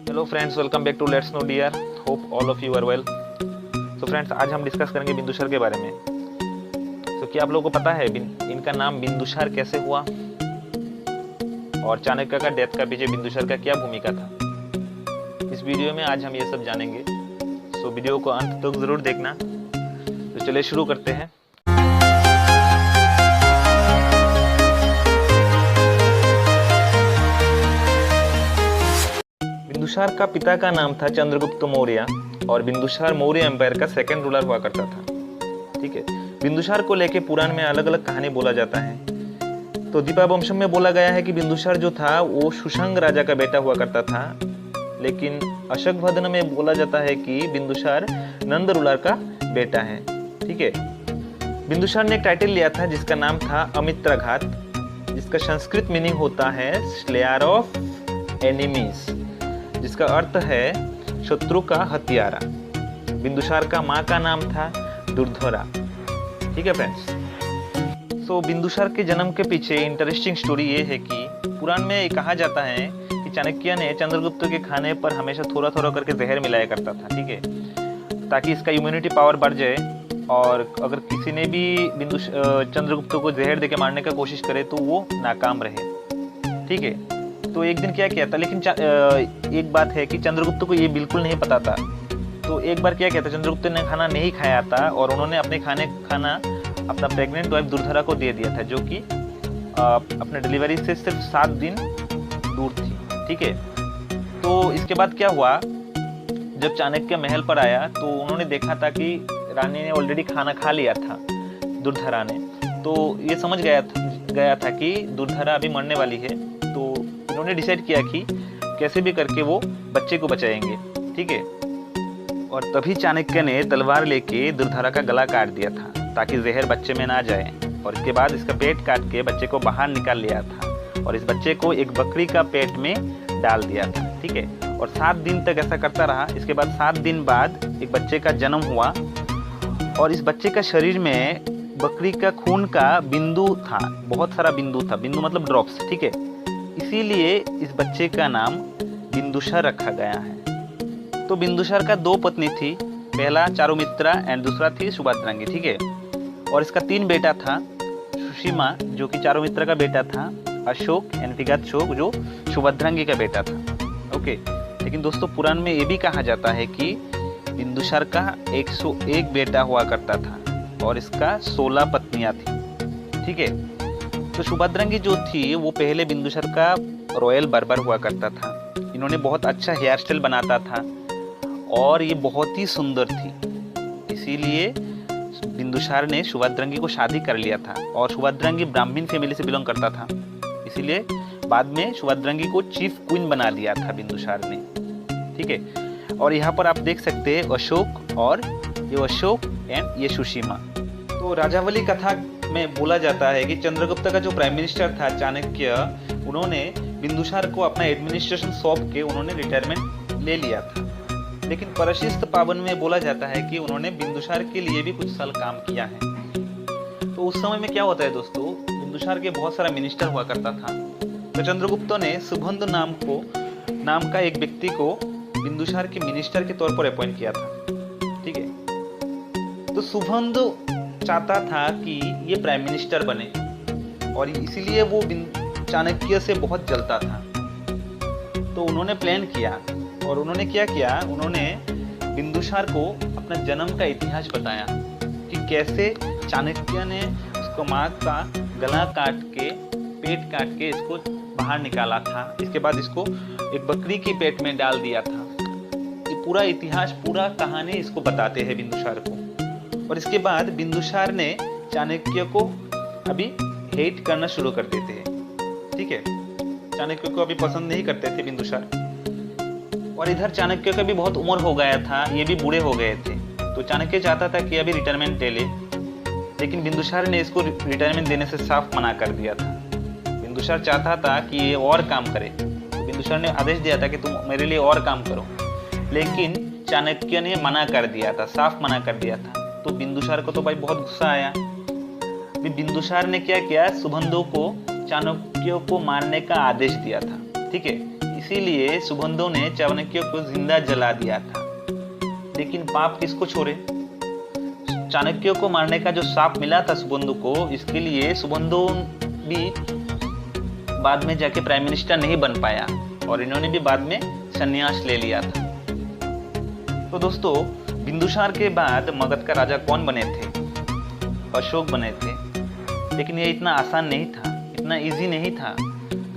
Hello friends, welcome back to let's know dear. Hope all of you are well. तो friends, आज हम discuss करेंगे बिंदुसार के बारे में। तो क्या आप लोगों को पता है इनका नाम बिंदुसार कैसे हुआ और चाणक्य का डेथ का पीछे बिंदुसार का क्या भूमिका था? इस वीडियो में आज हम ये सब जानेंगे। सो वीडियो को अंत तक जरूर देखना। तो चलिए शुरू करते हैं। बिंदुसार का पिता का नाम था चंद्रगुप्त मौर्य और बिंदुसार मौर्य एम्पायर का सेकंड रूलर हुआ करता था। ठीक है। बिंदुसार को लेके पुराण में अलग अलग कहानी बोला जाता है। तो दीपावंशम में बोला गया है कि बिंदुसार जो था वो सुशंग राजा का बेटा हुआ करता था, लेकिन अशोकवदन में बोला जाता है कि बिंदुसार नंद रूलर का बेटा है। ठीक है। बिंदुसार ने एक टाइटल लिया था जिसका नाम था अमित्रघात, जिसका संस्कृत मीनिंग होता है स्लेयर ऑफ एनिमीज, जिसका अर्थ है शत्रु का हत्यारा। बिंदुसार का माँ का नाम था दुर्धरा। ठीक है फ्रेंड्स। सो बिंदुसार के जन्म के पीछे इंटरेस्टिंग स्टोरी ये है कि पुराण में कहा जाता है कि चाणक्य ने चंद्रगुप्त के खाने पर हमेशा थोड़ा थोड़ा करके जहर मिलाया करता था। ठीक है, ताकि इसका इम्यूनिटी पावर बढ़ जाए, और अगर किसी ने भी चंद्रगुप्त को जहर देके मारने का कोशिश करे तो वो नाकाम रहे। ठीक है। तो एक दिन क्या किया था, लेकिन एक बात है कि चंद्रगुप्त को ये बिल्कुल नहीं पता था। तो एक बार क्या किया था, चंद्रगुप्त ने खाना नहीं खाया था और उन्होंने अपने खाना अपना प्रेग्नेंट वाइफ दुर्धरा को दे दिया था, जो कि अपने डिलीवरी से सिर्फ 7 दिन दूर थी। ठीक है। तो इसके बाद क्या हुआ, जब चाणक्य महल पर आया तो उन्होंने देखा था कि रानी ने ऑलरेडी खाना खा लिया था, दुर्धरा ने। तो ये समझ गया था कि दुर्धरा अभी मरने वाली है। तो उन्होंने डिसाइड किया कि कैसे भी करके वो बच्चे को बचाएंगे। ठीक है। और तभी चाणक्य ने तलवार लेके दुर्धरा का गला काट दिया था ताकि जहर बच्चे में ना जाए, और इसके बाद इसका पेट काट के बच्चे को बाहर निकाल लिया था और इस बच्चे को एक बकरी का पेट में डाल दिया था। ठीक है। और 7 दिन तक ऐसा करता रहा। इसके बाद 7 दिन बाद एक बच्चे का जन्म हुआ और इस बच्चे का शरीर में बकरी का खून का बिंदु था, बहुत सारा बिंदु था। बिंदु मतलब ड्रॉप्स। ठीक है। इसीलिए इस बच्चे का नाम बिंदुसार रखा गया है। तो बिंदुसार का 2 पत्नी थी, पहला चारुमित्रा एंड दूसरा थी सुभद्रांगी। ठीक है। और इसका 3 बेटा था, सुशीमा जो कि चारुमित्रा का बेटा था, अशोक एंड विगातशोक जो सुभद्रांगी का बेटा था। ओके। लेकिन दोस्तों, पुराण में ये भी कहा जाता है कि बिंदुसार का 101 बेटा हुआ करता था और इसका 16 पत्नियां थी। ठीक है। तो सुभद्रांगी जो थी वो पहले बिंदुसार का रॉयल बार्बर हुआ करता था। इन्होंने बहुत अच्छा हेयर स्टाइल बनाता था और ये बहुत ही सुंदर थी। इसीलिए बिंदुसार ने सुभद्रांगी को शादी कर लिया था, और सुभद्रांगी ब्राह्मण फैमिली से बिलोंग करता था। इसीलिए बाद में सुभद्रांगी को चीफ क्वीन बना दिया था बिंदुसार ने। ठीक है। और यहाँ पर आप देख सकते हैं अशोक, और ये अशोक एंड ये सुशीमा। तो राजावली कथा में बोला जाता है कि चंद्रगुप्त का जो प्राइम मिनिस्टर था चाणक्य, उन्होंने बिंदुसार को अपना एडमिनिस्ट्रेशन सौंप के उन्होंने रिटायरमेंट ले लिया था। लेकिन परशिष्ट पावन में बोला जाता है कि उन्होंने बिंदुसार के लिए भी कुछ साल काम किया है। तो उस समय में क्या होता है दोस्तों, बिंदुसार के बहुत सारा मिनिस्टर हुआ करता था। तो चंद्रगुप्त ने सुबंधु नाम का एक व्यक्ति को बिंदुसार के मिनिस्टर के तौर पर अपॉइंट किया था। ठीक है। तो सुबंधु चाहता था कि ये प्राइम मिनिस्टर बने, और इसीलिए वो चाणक्य से बहुत जलता था। तो उन्होंने प्लान किया, और उन्होंने क्या किया, उन्होंने बिंदुसार को अपना जन्म का इतिहास बताया कि कैसे चाणक्य ने उसको माँ का गला काट के, पेट काट के इसको बाहर निकाला था। इसके बाद इसको एक बकरी के पेट में डाल दिया था। ये पूरा इतिहास, पूरा कहानी इसको बताते हैं बिंदुसार को। और इसके बाद बिंदुसार ने चाणक्य को अभी हेट करना शुरू कर देते हैं। ठीक है। चाणक्य को अभी पसंद नहीं करते थे बिंदुसार। और इधर चाणक्य का भी बहुत उम्र हो गया था, ये भी बूढ़े हो गए थे। तो चाणक्य चाहता था कि अभी रिटायरमेंट ले ले, लेकिन बिंदुसार ने इसको रिटायरमेंट देने से साफ मना कर दिया था। बिंदुसार चाहता था कि ये और काम करे, तो बिंदुसार ने आदेश दिया था कि तुम मेरे लिए और काम करो, लेकिन चाणक्य ने मना कर दिया था, साफ मना कर दिया था। तो बिंदुसार को तो भाई बहुत गुस्सा आया। बिंदुसार ने क्या किया, सुबंधु को चाणक्य को मारने का आदेश दिया था। ठीक है। इसीलिए सुबंधु ने चाणक्य को जिंदा जला दिया था। लेकिन पाप किसको छोड़े? चाणक्य को मारने का जो शाप मिला था सुबंधु को, इसके लिए सुबंधु भी बाद में जाके प्राइम मिनिस्टर नहीं बन पाया और इन्होंने भी बाद में संन्यास ले लिया था। तो दोस्तों, बिंदुसार के बाद मगध का राजा कौन बने थे? अशोक बने थे। लेकिन ये इतना आसान नहीं था, इतना इजी नहीं था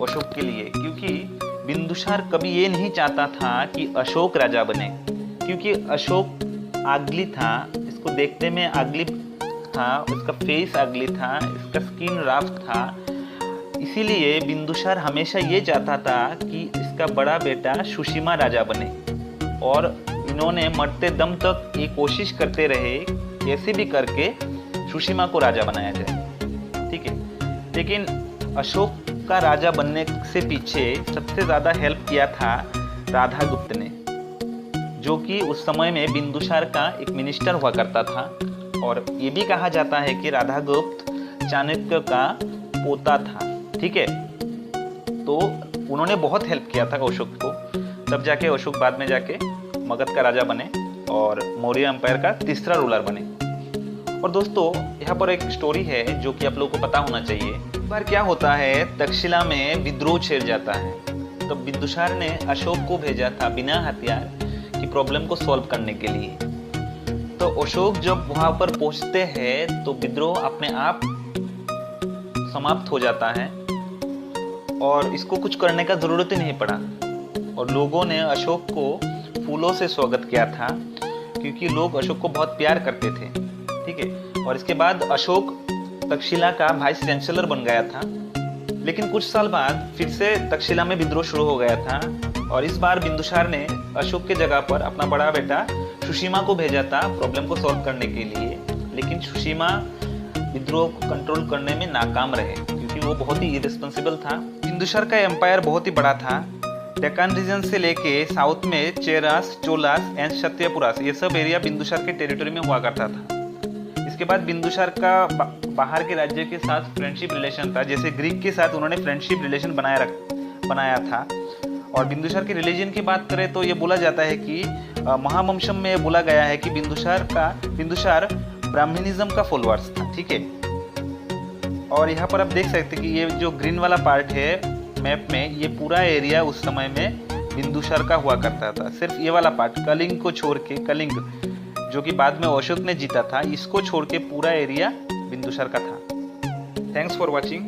अशोक के लिए, क्योंकि बिंदुसार कभी ये नहीं चाहता था कि अशोक राजा बने, क्योंकि अशोक आगली था, इसको देखने में आगली था, उसका फेस आगली था, इसका स्किन रफ था। इसीलिए बिंदुसार हमेशा ये चाहता था कि इसका बड़ा बेटा सुसीमा राजा बने, और इन्होंने मरते दम तक ये कोशिश करते रहे कैसे भी करके सुसीमा को राजा बनाया जाए, ठीक है। लेकिन अशोक का राजा बनने से पीछे सबसे ज़्यादा हेल्प किया था राधागुप्त ने, जो कि उस समय में बिंदुसार का एक मिनिस्टर हुआ करता था। और ये भी कहा जाता है कि राधागुप्त चाणक्य का पोता था, ठीक है। तो उन्होंने बहुत हेल्प किया था अशोक को, तब जाके अशोक बाद में जाके मगध का राजा बने और मौर्य एम्पायर का तीसरा रूलर बने। और दोस्तों, यहाँ पर एक स्टोरी है जो कि आप लोगों को पता होना चाहिए। एक बार क्या होता है, तक्षशिला में विद्रोह छिड़ जाता है, तो बिंदुसार ने अशोक को भेजा था बिना हथियार की प्रॉब्लम को सॉल्व करने के लिए। तो अशोक जब वहां पर पहुंचते हैं तो विद्रोह अपने आप समाप्त हो जाता है और इसको कुछ करने का जरूरत ही नहीं पड़ा। और लोगों ने अशोक को फूलों से स्वागत किया था, क्योंकि लोग अशोक को बहुत प्यार करते थे, ठीक है। और इसके बाद अशोक तक्षशिला का वाइस चांसलर बन गया था। लेकिन कुछ साल बाद फिर से तक्षशिला में विद्रोह शुरू हो गया था, और इस बार बिंदुसार ने अशोक के जगह पर अपना बड़ा बेटा सुसीमा को भेजा था प्रॉब्लम को सॉल्व करने के लिए। लेकिन सुसीमा विद्रोह को कंट्रोल करने में नाकाम रहे, क्योंकि वो बहुत ही इरेस्पॉन्सिबल था। बिंदुसार का एम्पायर बहुत ही बड़ा था। डेक्कन रीजन से लेके साउथ में चेरास, चोलास एंड सत्यपुरास, ये सब एरिया बिंदुसार के टेरिटरी में हुआ करता था। इसके बाद बिंदुसार का बाहर के राज्य के साथ फ्रेंडशिप रिलेशन था, जैसे ग्रीक के साथ उन्होंने फ्रेंडशिप रिलेशन बनाया था। और बिंदुसार के रिलीजन की बात करें तो ये बोला जाता है कि महावंशम में बोला गया है कि बिंदुसार ब्राह्मणिज्म का फॉलोअर्स था, ठीक है। और यहाँ पर आप देख सकते हैं कि ये जो ग्रीन वाला पार्ट है मैप में, ये पूरा एरिया उस समय में बिंदुसार का हुआ करता था। सिर्फ ये वाला पार्ट कलिंग को छोड़ के, कलिंग जो कि बाद में अशोक ने जीता था, इसको छोड़ के पूरा एरिया बिंदुसार का था। Thanks for watching.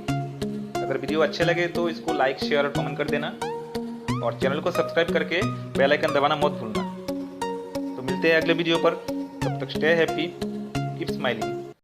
अगर वीडियो अच्छे लगे तो इसको लाइक, शेयर और कमेंट कर देना, और चैनल को सब्सक्राइब करके बेल आइकन दबाना मत भूलना। तो मिलते हैं अगले वीडियो पर, तब तक स्टे हैप्पी, कीप स्माइलिंग।